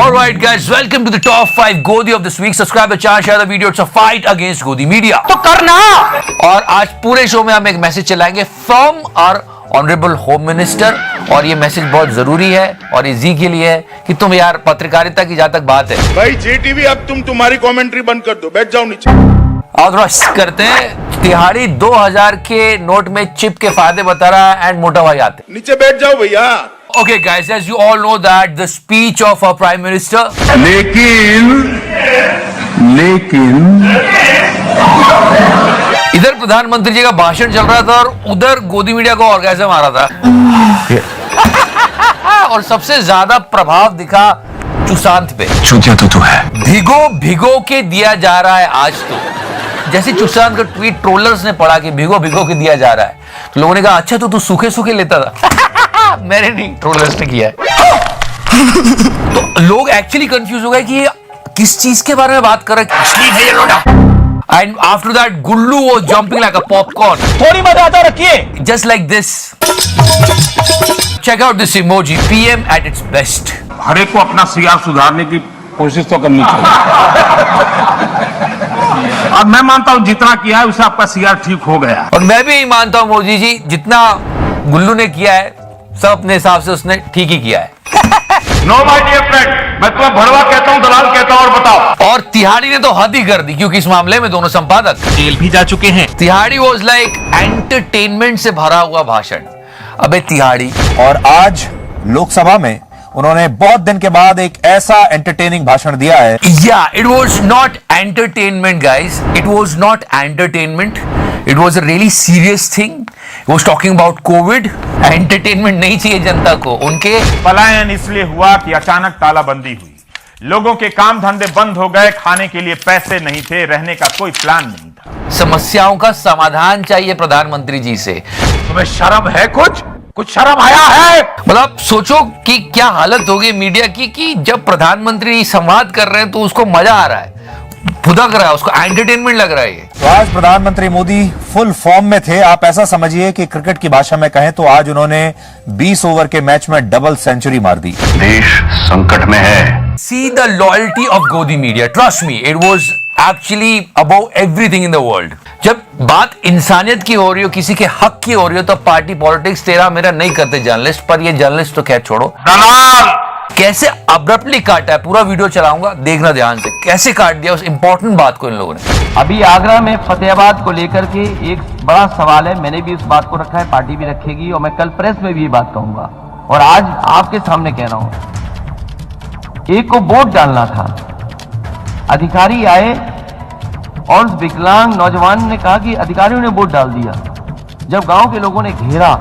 Alright guys, welcome to the top 5 Godi of this week. Subscribe the channel, share the video. It's a fight against Godi media. तो करना। और आज पूरे show में हम एक मैसेज चलाएंगे from our honourable home minister, और ये मैसेज बहुत जरूरी है और ये जी के लिए है कि तुम यार पत्रकारिता की जहां तक बात है भाई JTV अब तुम्हारी कमेंट्री बंद कर दो, बैठ जाओ नीचे। ऑथराइज करते हैं। तिहाड़ी 2000 के नोट में चिप के फायदे बता रहा है एंड मोटा भाई आते। नीचे बैठ जाओ भैया। Okay guys, as you all know that the speech of our Prime Minister, लेकिन इधर प्रधानमंत्री जी का भाषण चल रहा था और उधर गोदी मीडिया को ऑर्गेजम आ रहा था और सबसे ज्यादा प्रभाव दिखा सुशांत पे। चूतिया तो तू है। भिगो भिगो के दिया जा रहा है आज तो। जैसे सुशांत का ट्वीट ट्रोलर्स ने पढ़ा कि भिगो भिगो के दिया जा रहा है, तो लोगों ने कहा अच्छा तो तू सूखे सूखे लेता था। मैंने नहीं, ट्रोलर्स ने किया है। तो लोग एक्चुअली कंफ्यूज हो गए कि ये किस चीज के बारे में बात कर रहे हैं। And after that Gullu was jumping like a popcorn. थोड़ी मजा आता रखिए। Just like this. Check out this emoji, PM at its best. हर एक को अपना सीआर सुधारने की कोशिश तो करनी चाहिए। और मैं मानता हूं जितना किया है उससे आपका सीआर ठीक हो गया। और मैं भी यही मानता हूं मोदी जी, जितना गुल्लू ने किया है सब अपने हिसाब से उसने ठीक ही किया है। नो माय डियर फ्रेंड, मैं तुम्हें भड़वा कहता हूं, दलाल कहता हूं, और बताओ। और तिहाड़ी ने तो हद ही कर दी, क्योंकि इस मामले में दोनों संपादक जेल भी जा चुके हैं। तिहाड़ी वाज लाइक एंटरटेनमेंट से भरा हुआ भाषण। अबे तिहाड़ी, और आज लोकसभा में उन्होंने बहुत दिन के बाद एक ऐसा एंटरटेनिंग भाषण दिया है। या it was not entertainment guys, it was not entertainment, it was a really serious thing. Was talking about Covid. Entertainment नहीं चाहिए जनता को। उनके पलायन इसलिए हुआ कि अचानक तालाबंदी हुई, लोगों के काम धंधे बंद हो गए, खाने के लिए पैसे नहीं थे, रहने का कोई प्लान नहीं था। समस्याओं का समाधान चाहिए प्रधानमंत्री जी से। तुम्हें शर्म है? कुछ शर्म आया है? मतलब सोचो कि क्या हालत होगी मीडिया की कि जब प्रधानमंत्री संवाद कर रहे हैं तो उसको मजा आ रहा है, फुदक रहा है, उसको एंटरटेनमेंट लग रहा है। ये तो आज प्रधानमंत्री मोदी फुल फॉर्म में थे। आप ऐसा समझिए कि क्रिकेट की भाषा में कहें तो आज उन्होंने 20 ओवर के मैच में डबल सेंचुरी मार दी। देश संकट में है। सी द लॉयल्टी ऑफ गोदी media, trust me, it was actually above everything in the world. जब बात इंसानियत की हो रही हो, किसी के हक की हो रही हो, तो पार्टी पॉलिटिक्स तेरा मेरा नहीं करते जर्नलिस्ट। पर ये जर्नलिस्ट तो खैर छोड़ो, दलाल कैसे अब्रप्टली काटा है। पूरा वीडियो चलाऊंगा, देखना ध्यान से, कैसे काट दिया उस इंपॉर्टेंट बात को इन लोगों ने। अभी आगरा में फतेहाबाद को लेकर के एक बड़ा सवाल है। मैंने भी इस बात को रखा है, पार्टी भी रखेगी, और मैं कल प्रेस में भी ये बात कहूंगा और आज आपके सामने कह रहा हूं। एक को वोट डालना था, अधिकारी आए और उस विकलांग नौजवान ने कहा कि अधिकारियों ने वोट डाल दिया। जब गांव के लोगों ने घेरा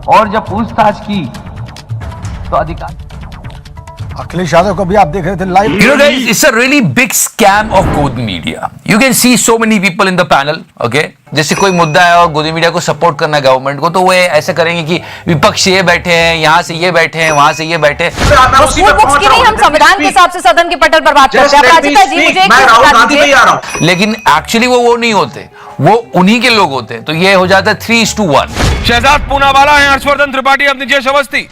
और जब पूछताछ की तो अधिकारी अखिलेश यादव को भी आप देख रहे थे live. You know guys, it's a really big scam of Godi media. You can see so many people in the panel, okay? जैसे कोई मुद्दा है और गोदी मीडिया को सपोर्ट करना है गवर्नमेंट को, तो वो ऐसे करेंगे कि विपक्ष ये बैठे हैं, यहाँ से ये बैठे हैं, वहां से ये बैठे हैं। स्कूल बुक्स की नहीं, हम संविधान के हिसाब से सदन के पटल पर बात करते हैं। अपराजिता जी, मुझे एक लेकिन एक्चुअली वो नहीं होते, वो उन्हीं के लोग होते हैं। तो ये हो जाता है 3:1। शहजाद पूनावाला है, हर्षवर्धन त्रिपाठी, अपनी जय अवस्थी,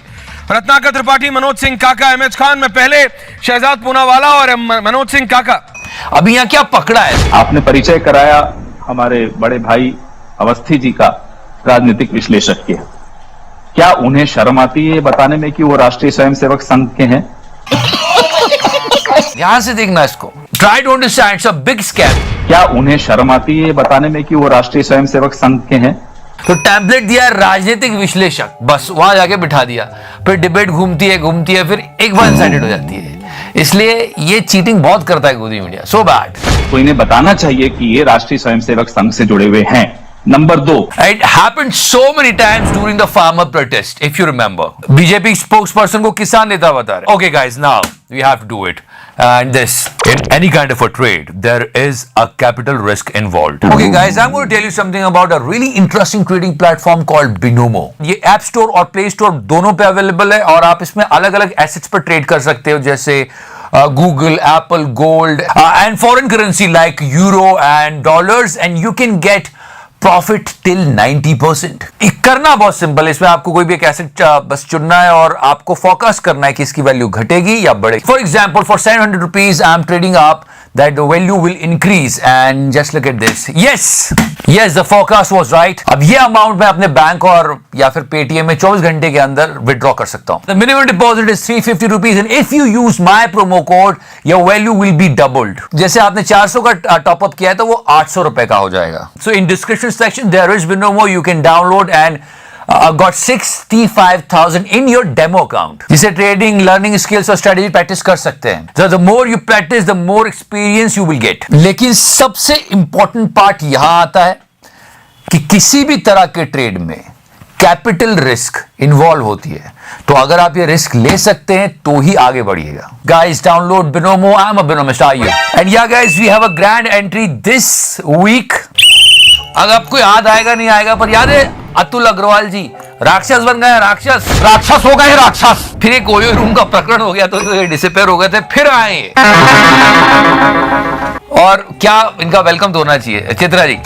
रत्नाकर त्रिपाठी, मनोज सिंह काका, एमएच खान। में पहले शहजाद पूनावाला और मनोज सिंह काका। अभी यहाँ क्या पकड़ा है? आपने परिचय कराया हमारे बड़े भाई अवस्थी जी का, राजनीतिक विश्लेषक के। क्या उन्हें शर्म आती है बताने में कि वो राष्ट्रीय स्वयंसेवक संघ के हैं? यहां से देखना इसको। Try to understand, it's a big scam. क्या उन्हें शर्म आती है बताने में कि वो राष्ट्रीय स्वयंसेवक संघ के हैं? तो टैबलेट दिया राजनीतिक विश्लेषक, बस वहां जाके बिठा दिया, फिर डिबेट घूमती है, फिर एक वन साइडेड हो जाती है। इसलिए ये चीटिंग बहुत करता है गोदी मीडिया, सो बैड। तो इन्हें बताना चाहिए कि ये राष्ट्रीय स्वयंसेवक संघ से जुड़े हुए हैं। Number 2, It happened so many times during the farmer protest, if you remember. BJP spokesperson को किसान नेता बता रहे। Okay guys, now we have to do it. And this, in any kind of a trade, there is a capital risk involved. Okay guys, I'm going to tell you something about a really interesting trading platform called Binomo. ये App Store और Play Store दोनों पे available है, और आप इसमें अलग-अलग assets पर ट्रेड कर सकते हो, जैसे Google, Apple, Gold, and foreign currency like Euro and dollars, and you can get profit till 90%। करना बहुत सिंपल है, इसमें आपको कोई भी एक एसेट बस चुनना है और आपको फोकस करना है कि इसकी वैल्यू घटेगी या बढ़ेगी। For example, for 700 rupees I am trading up that the value will increase and just look at this. Yes, the forecast was right. अब ये अमाउंट मैं अपने बैंक और या फिर पेटीएम में 24 घंटे के अंदर विड्रॉ कर सकता हूँ। The minimum deposit is 350 rupees and if you use my promo code, your value will be doubled. जैसे आपने 400 का टॉप अप किया है तो वो 800 रुपए का हो जाएगा। So in description section there is Binomo, you can download and got 65,000 in your demo account, जिसे ट्रेडिंग, लर्निंग स्किल्स और स्ट्रेटेजी प्रैक्टिस कर सकते हैं। So the more you practice, the more experience you will get. लेकिन सबसे important part यहां आता है कि किसी भी तरह के ट्रेड में कैपिटल रिस्क इन्वॉल्व होती है, तो अगर आप ये रिस्क ले सकते हैं तो ही आगे बढ़िएगा। Guys, download Binomo. I'm a Binomist. Are you? And yeah, guys, we have a grand entry this week. अगर आपको याद आएगा नहीं आएगा, पर याद है अतुल अग्रवाल जी राक्षस बन गए, राक्षस हो गए, राक्षस। फिर एक ओयो रूम का प्रकरण हो गया तो ये डिसअपीयर हो गए थे, फिर आए। और क्या इनका वेलकम तो होना चाहिए, चित्रा जी।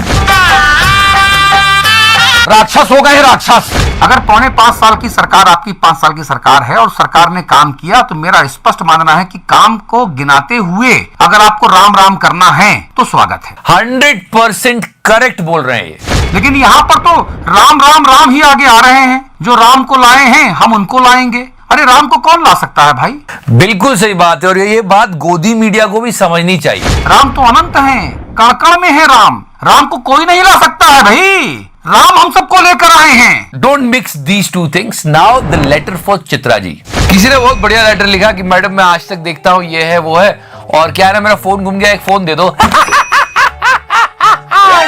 राक्षस हो गए, राक्षस। अगर 4.5 साल की सरकार आपकी 5 साल की सरकार है और सरकार ने काम किया, तो मेरा स्पष्ट मानना है कि काम को गिनाते हुए अगर आपको राम राम करना है तो स्वागत है। 100% करेक्ट बोल रहे हैं ये। लेकिन यहाँ पर तो राम राम राम ही आगे आ रहे हैं। जो राम को लाए हैं हम उनको लाएंगे। अरे राम को कौन ला सकता है भाई? बिल्कुल सही बात है और ये बात गोदी मीडिया को भी समझनी चाहिए। राम तो अनंत है, कण में है राम। राम को कोई नहीं ला सकता है भाई। राम हम सबको लेकर आए हैं। Don't mix these two things. Now the letter for Chitra ji. किसी ने बहुत बढ़िया लेटर लिखा कि मैडम मैं आज तक देखता हूँ ये है वो है, और क्या है ना मेरा फोन घूम गया, एक फोन दे दो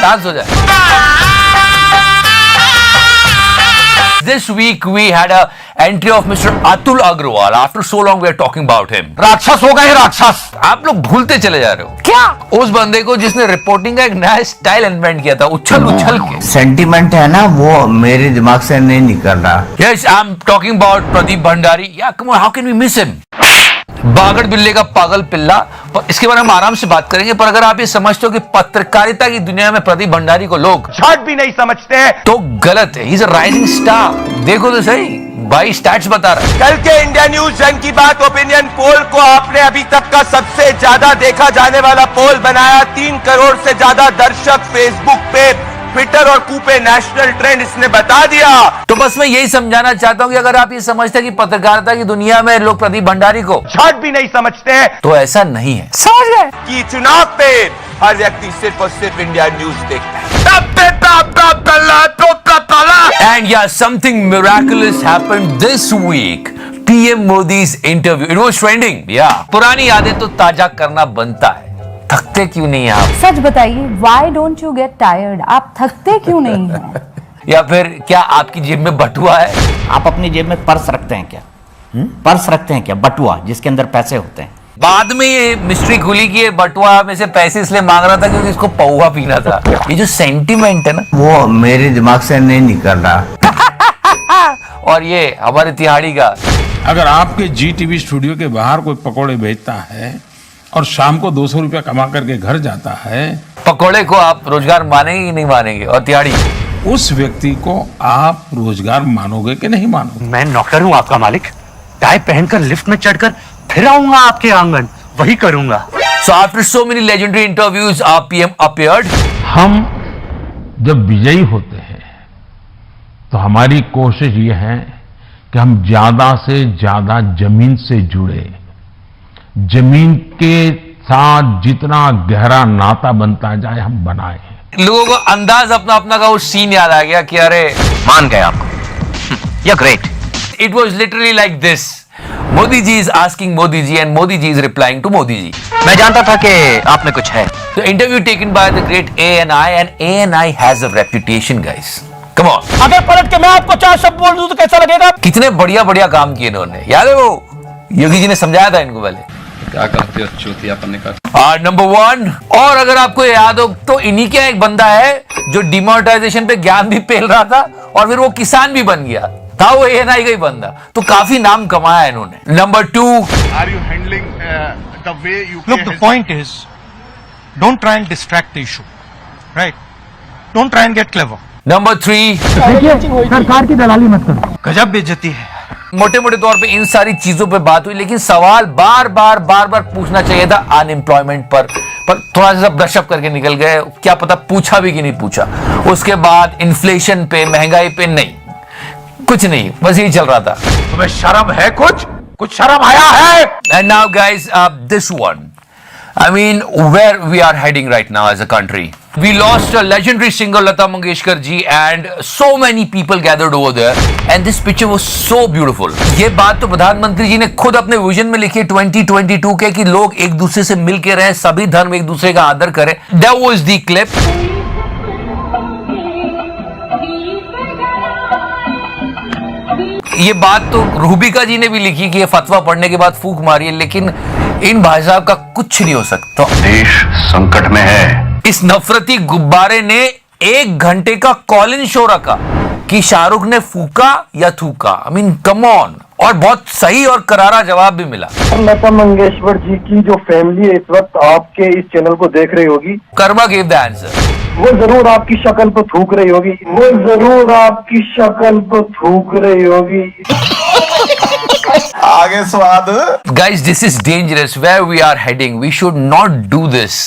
डांस हो जाए। This week we had a entry of Mr. Atul Agrawal. After so long we are talking about him. राक्षस हो गए, राक्षस। आप लोग भूलते चले जा रहे हो क्या उस बंदे को जिसने रिपोर्टिंग का एक नया स्टाइल इन्वेंट किया था, उछल के। सेंटिमेंट है ना, वो मेरे दिमाग से नहीं निकल रहा। Yes, I'm talking about Pradeep Bhandari. Yeah, come on, how can we miss him? बागड़ बिल्ले का पागल पिल्ला। पर इसके बारे में हम आराम से बात करेंगे, पर अगर आप ये समझते हो कि पत्रकारिता की दुनिया में प्रदीप भंडारी को लोग झट भी नहीं समझते हैं तो गलत है। He is a rising star. देखो तो सही भाई, स्टैट्स बता रहा है। कल के इंडिया न्यूज जन की बात ओपिनियन पोल को आपने अभी तक का सबसे ज्यादा देखा जाने वाला पोल बनाया। 3 करोड़ से ज्यादा दर्शक फेसबुक पे, ट्विटर और कूपे नेशनल ट्रेंड इसने बता दिया। तो बस मैं यही समझाना चाहता हूं कि अगर आप ये समझते हैं कि पत्रकारिता की दुनिया में लोग प्रदीप भंडारी को झट भी नहीं समझते हैं तो ऐसा नहीं है। समझ गए कि चुनाव पे हर व्यक्ति सिर्फ और सिर्फ इंडिया न्यूज देखता है। And yeah, something miraculous happened this week. PM Modi's interview. It was trending. Yeah. पुरानी यादें तो ताजा करना बनता है। थकते क्यों नहीं आप? सच बताइए, why don't you get tired? आप थकते क्यों नहीं हैं? या फिर क्या आपकी जेब में बटुआ है? आप अपनी जेब में पर्स रखते हैं क्या? पर्स रखते हैं क्या? बटुआ जिसके अंदर पैसे होते हैं। बाद में ये मिस्ट्री खुली कि ये बटुआ में से पैसे इसलिए मांग रहा था क्योंकि इसको पौवा पीना था। ये जो सेंटिमेंट है ना, वो मेरे दिमाग से नहीं निकल रहा। और ये हमारे तिहाड़ी का, अगर आपके जी टीवी स्टूडियो के बाहर कोई पकोड़े बेचता है और शाम को 200 रुपया कमा करके घर जाता है, पकोड़े को आप रोजगार मानेंगे कि नहीं मानेंगे? और तिहाड़ी, उस व्यक्ति को आप रोजगार मानोगे कि नहीं मानोगे? मैं नौकर हूँ आपका मालिक। टाई पहनकर लिफ्ट में चढ़कर फिर आऊंगा आपके आंगन, वही करूंगा। So after so many legendary interviews, our PM appeared. हम जब विजयी होते हैं तो हमारी कोशिश ये है कि हम ज्यादा से ज्यादा जमीन से जुड़े, जमीन के साथ जितना गहरा नाता बनता जाए हम बनाए। लोगों को अंदाज अपना अपना का वो सीन याद आ गया कि अरे मान गए आपको, या great. It was literally like this. Modi ji is asking Modi ji and Modi ji is replying to Modi ji. मैं जानता था कि आप में कुछ है। The interview taken by the great ANI and ANI has a reputation, guys. Come on. अगर पलट के मैं आपको 4 शब्द बोल दूं तो कैसा लगेगा? कितने बढ़िया बढ़िया काम किए इन्होंने। याद है वो योगी जी ने समझाया था इनको पहले। क्या कहते हो चूतियापन का? नंबर 1, और अगर आपको याद हो तो इन्हीं का एक बंदा है जो डिमोनेटाइजेशन पे ज्ञान भी पेल रहा था और फिर वो किसान भी बन गया था, वो एएनआई का ही बंदा। तो काफी नाम कमाया इन्होंने। Number 2, Are you handling the way UK Look, the has- point is, don't try and distract the issue, right? Don't try and get clever. Number 3, सरकार की दलाली मत करो। गजब बेइज्जती है। मोटे मोटे तौर पे इन सारी चीजों पे बात हुई, लेकिन सवाल बार बार पूछना चाहिए था अनएम्प्लॉयमेंट पर थोड़ा सा ब्रशअप करके निकल गए। क्या पता पूछा भी कि नहीं पूछा। उसके बाद इन्फ्लेशन पे, महंगाई पे नहीं, कुछ नहीं, बस यही चल रहा था। तुम्हें शर्म है? कुछ शर्म आया है? And now guys, this one. I mean, where we are heading right now as a country. We lost a legendary singer Lata Mangeshkar ji and so many people gathered over there and this picture was so beautiful. ये बात तो प्रधानमंत्री जी ने खुद अपने vision में लिखी 2022 के कि लोग एक दूसरे से मिल के रहें, सभी धर्म एक दूसरे का आदर करें। That was the clip. ये बात तो रूबिका जी ने भी लिखी कि ये फतवा पढ़ने के बाद फूंक मारी है, लेकिन इन भाई साहब का कुछ नहीं हो सकता। देश संकट में है। इस नफरती गुब्बारे ने 1 घंटे का कॉल इन शो रखा कि शाहरुख ने फूका या थूका। I mean come on. और बहुत सही और करारा जवाब भी मिला। लता मंगेशकर जी की जो फैमिली इस वक्त आपके इस चैनल को देख रही होगी, कर्मा गिव द आंसर। वो जरूर आपकी शक्ल पर थूक रही होगी, वो जरूर आपकी शक्ल पर थूक रही होगी। आगे स्वाद। Guys, this is dangerous. Where we are heading, we should not do this.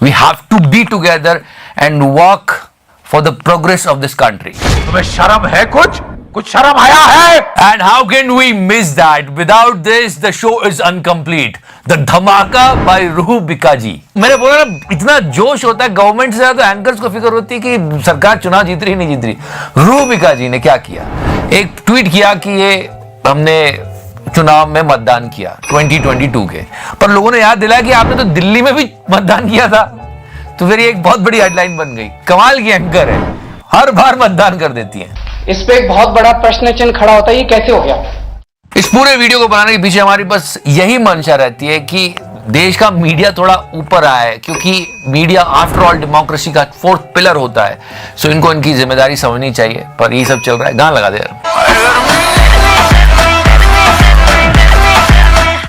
We have to be together and work for the progress of this country. तुम्हें शर्म है? कुछ शर्म आया है? And how can we miss that? Without this, the show is incomplete. The धमाका by Rubika जी। मैंने बोला ना, इतना जोश होता है गवर्नमेंट से ज्यादा एंकर्स को फिक्र होती है कि सरकार चुनाव जीत रही नहीं जीत रही। रूबिका जी ने क्या किया? एक ट्वीट किया कि ये हमने चुनाव में मतदान किया 2022 के, पर लोगों ने याद दिलाया कि आपने तो दिल्ली में भी मतदान किया था। तो फिर ये एक बहुत बड़ी हेडलाइन बन गई। कमाल की एंकर है, हर बार मतदान कर देती है। इस पे एक बहुत बड़ा प्रश्न चिन्ह खड़ा होता है, ये कैसे हो गया? इस पूरे वीडियो को बनाने के पीछे हमारी बस यही मंशा रहती है कि देश का मीडिया थोड़ा ऊपर आए, क्योंकि मीडिया आफ्टर ऑल डेमोक्रेसी का 4th पिलर होता है। सो इनको इनकी जिम्मेदारी समझनी चाहिए, पर ये सब चल रहा है। गाना लगा दे यार।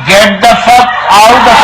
Get the fuck out of